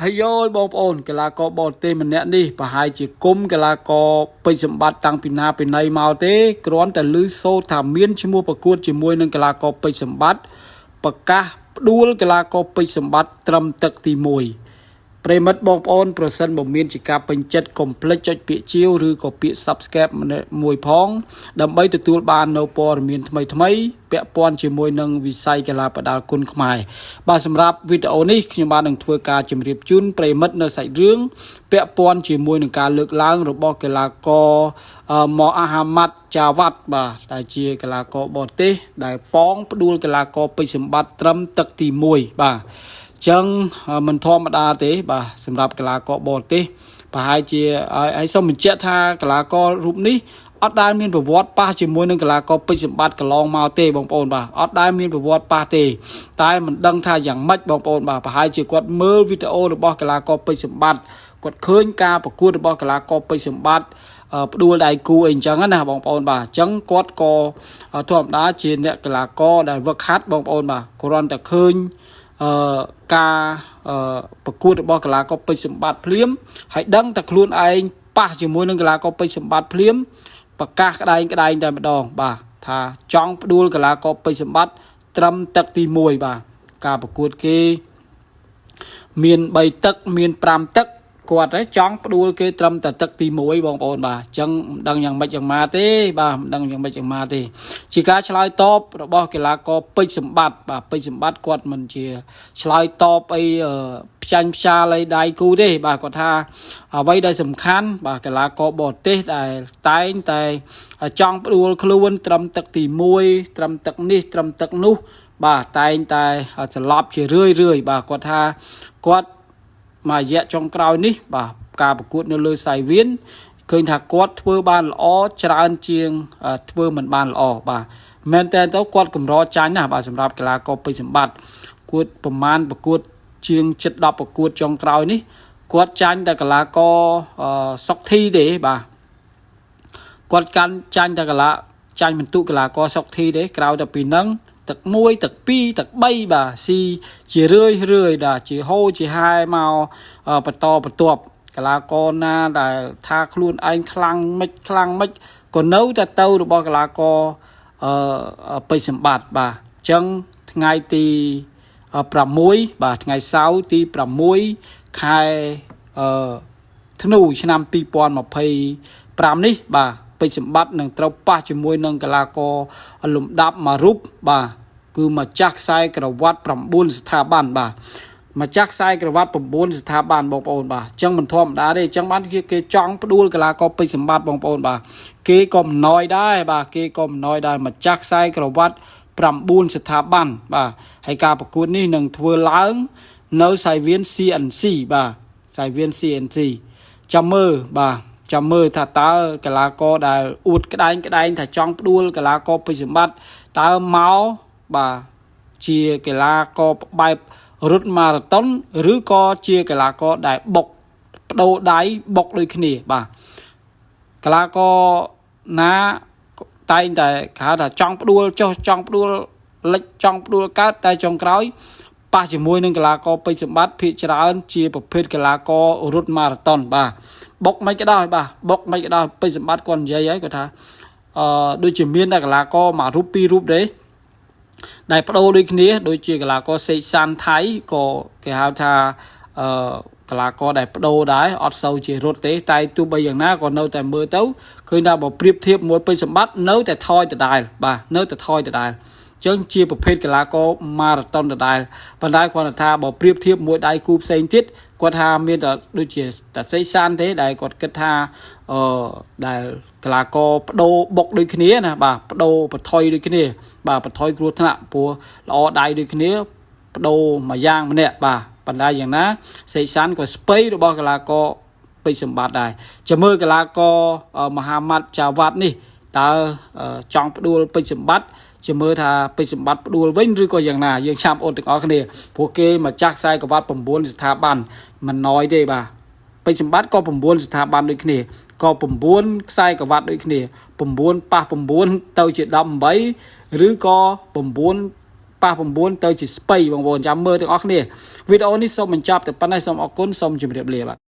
ហើយយោបងប្អូនកីឡាករបរទេសម្នាក់នេះប្រហែលជាគុំកីឡាករពេជ្រសម្បត្តិតាំងពីណាពីណីមកទេគ្រាន់តែឮសូរថាមានឈ្មោះប្រកួតជាមួយនឹងកីឡាករពេជ្រសម្បត្តិប្រកាសផ្ដួលកីឡាករពេជ្រសម្បត្តិត្រឹមទឹកទី1ប្រិមិត្តបងប្អូនប្រសិនបើមានជាការពេញចិត្តកុំភ្លេចចុចពាក្យជាវឬក៏ពាក្យ Subscribe មួយផងដើម្បីទទួលបាននូវព័ត៌មានថ្មីៗពាក់ព័ន្ធជាមួយនឹងវិស័យកីឡាប្រដាល់គុណខ្មែរបាទសម្រាប់វីដេអូនេះខ្ញុំបាននឹងធ្វើការជម្រាបជូនប្រិមិត្តនៅសាច់រឿងពាក់ព័ន្ធជាមួយនឹងការលើកឡើងរបស់កីឡាករម៉ូអាហាម៉ាត់ចាវ៉ាត់បាទដែលជាកីឡាករបរទេសដែលប៉ងផ្ដួលកីឡាករពេជ្រសម្បត្តិត្រឹមទឹកទី1បាទចឹងមិនធម្មតាទេបាទសម្រាប់កីឡាករបរទេសប្រហែលជាហើយសូមបញ្ជាក់ថាកីឡាកររូបនេះអត់ដែលមានប្រវត្តិប៉ះជាមួយនឹងកីឡាករពេជ្រសម្បត្តិកន្លងមកទេបងប្អូនបាទអត់ដែលមានប្រវត្តិប៉ះទេតែមិនដឹងថាយ៉ាងម៉េចបងប្អូនបាទប្រហែលជាគាត់មើលវីដេអូរបស់កីឡាករពេជ្រសម្បត្តិគាត់ឃើញការប្រកួតរបស់កីឡាករពេជ្រសម្បត្តិផ្ដួលដៃគូអីអញ្ចឹងណាបងប្អូនបាទអញ្ចឹងគាត់ក៏ធម្មតាជាអ្នកកីឡាករដែលវឹកហាត់បងប្អូនបាទគ្រាន់តែឃើញការប្រកួតរបស់កីឡាករពេជ្រសម្បត្តិភ្លាមហើយដឹងតែខ្លួនឯងប៉ះជាមួយនឹងកីឡាករពេជ្រសម្បត្តិភ្លាមប្រកាសក្តែងតែម្ដងបាទថាចង់ផ្ដួលកីឡាករពេជ្រសម្បត្តិត្រឹមទឹកទី1បាទការប្រកួតគេមាន3ទឹកមាន5ទឹកគាត់ចង់ផ្ដួលគេត្រឹមតែទឹកទី1បងប្អូនបាទអញ្ចឹងមិនដឹងយ៉ាងម៉េចយ៉ាងម៉ាទេបាទមិនដឹងយ៉ាងម៉េចយ៉ាងម៉ាទេជាការឆ្លើយតបរបស់កីឡាករពេជ្រសម្បត្តិបាទពេជ្រសម្បត្តិគាត់មិនជាឆ្លើយតបអីផ្ចាញ់ផ្សាលអីដៃគូទេបាទគាត់ថាអ្វីដែលសំខាន់បាទកីឡាករបរទេសដែលតែងតែចង់ផ្ដួលខ្លួនត្រឹមទឹកទី1ត្រឹមទឹកនេះត្រឹមទឹកនោះបាទតែងតែស្លាប់ជារឿយបាទគាត់ថាគាត់មួយរយៈចុងក្រោយនេះបាទការប្រកួតនៅលើសៃវៀនឃើញថាគាត់ធ្វើបានល្អច្រើនជាងធ្វើមិនបានល្អបាទមែនតើទៅគាត់កម្រចាញ់ណាស់បាទសម្រាប់កីឡាករពេជ្រសម្បត្តិគួតប្រមាណប្រកួតជាង7-10ប្រកួតចុងក្រោយនេះគាត់ចាញ់តែកីឡាករសុកធីទេបាទគាត់កាន់ចាញ់តែចាញ់បន្ទុកកីឡាករសុកធីទេក្រៅតែពីហ្នឹងទឹក1ទឹក2ទឹក3បាទស៊ីជារឿយបាទជាហូរជាហាយមកបន្តបន្ទាប់កីឡាករណាដែលថាខ្លួនឯងខ្លាំងមិនក៏នៅតែទៅរបស់កីឡាករពេជ្រសម្បត្តិបាទអញ្ចឹងថ្ងៃទី6បាទថ្ងៃសៅរ៍ទី6ខែធ្នូឆ្នាំ2025នេះបាទពេជ្រសម្បត្តិនឹងត្រូវប៉ះជាមួយនឹងកីឡាករលំដាប់មួយរូបបាទគឺម្ចាស់ខ្សែក្រវ៉ាត់9ស្ថាប័នបាទម្ចាស់ខ្សែក្រវ៉ាត់9ស្ថាប័នបងប្អូនបាទអញ្ចឹងមិនធម្មតាទេអញ្ចឹងបានគេចង់ផ្ដួលកីឡាករពេជ្រសម្បត្តិបងប្អូនបាទគេក៏មិនណយដែរបាទគេក៏មិនណយដែរម្ចាស់ខ្សែក្រវ៉ាត់9ស្ថាប័នបាទហើយការប្រកួតនេះនឹងធ្វើឡើងនៅសៃវៀន CNC បាទសៃវៀន CNC ចាំមើលបាទចាំមើលថាតើកីឡាករដែលអួតក្តែងថាចង់ផ្ដួលកីឡាករពេជ្រសម្បត្តិតើមកបាទជាកីឡាករបែបរត់ម៉ារ៉ាតុនឬក៏ជាកីឡាករដែលបុកបដូរដៃបុកដូចគ្នាបាទកីឡាករណាតែងតែគេហៅថាចង់ផ្ដួលចុះចង់ផ្ដួលលិចចង់ផ្ដួលកើតតែចុងក្រោយប៉ះជាមួយនឹងកីឡាករពេជ្រសម្បត្តិភាគច្រើនជាប្រភេទកីឡាកររត់ម៉ារ៉ាតុនបាទបុកមិនក៏ដោយបាទបុកមិនក៏ដោយពេជ្រសម្បត្តិគាត់និយាយហើយគាត់ថាដូចជាមានតែកីឡាករមួយរូបពីររូបទេដែលបដូរដូចគ្នាដូចជាកីឡាករសេកសានថៃក៏គេហៅថាកីឡាករដែលបដូរដែរអត់សូវជារត់ទេតែទោះបីយ៉ាងណាក៏នៅតែមើលទៅឃើញថាបើប្រៀបធៀបមួយពេជ្រសម្បត្តិនៅតែថយដដែលបាទនៅតែថយដដែលចឹងជាប្រភេទកីឡាករម៉ារ៉ាតុនដដែលប៉ុន្តែគាត់ថាបើប្រៀបធៀបមួយដៃគូផ្សេងទៀតគាត់ថាមានតែដូចជាតែសេកសានទេដែលគាត់គិតថាដែលកីឡាករបដូរបុកដូចគ្នាណាបាទបដូរបថុយដូចគ្នាបាទបថុយគ្រោះថ្នាក់ព្រោះល្អដៃដូចគ្នាបដូរមួយយ៉ាងម្នាក់បាទប៉ុន្តែយ៉ាងណាសេកសានក៏ស្ពៃរបស់កីឡាករពេជ្រសម្បត្តិដែរចាំមើលកីឡាករម៉ូហាម៉ាត់ចាវ៉ាត់នេះតើចង់ផ្ដួលពេជ្រសម្បត្តិជាមើលថាពេជ្រសម្បត្តិផ្ដួលវិញឬក៏យ៉ាងណាយើងចាំអូនទាំងអស់គ្នាព្រោះគេមកចាស់ខ្សែក្រវ៉ាត់9ស្ថាប័នមិនណយទេបាទពេជ្រសម្បត្តិក៏9ស្ថាប័នដូចគ្នាក៏9ខ្សែក្រវ៉ាត់ដូចគ្នា9ប៉ះ9ទៅជា18ឬក៏9 ប៉ះ9ទៅជាស្ពៃបងប្អូនចាំមើលទាំងអស់គ្នាវីដេអូនេះសូមបញ្ចប់តែប៉ុណ្ណេះសូមអរគុណសូមជម្រាបលាបាទ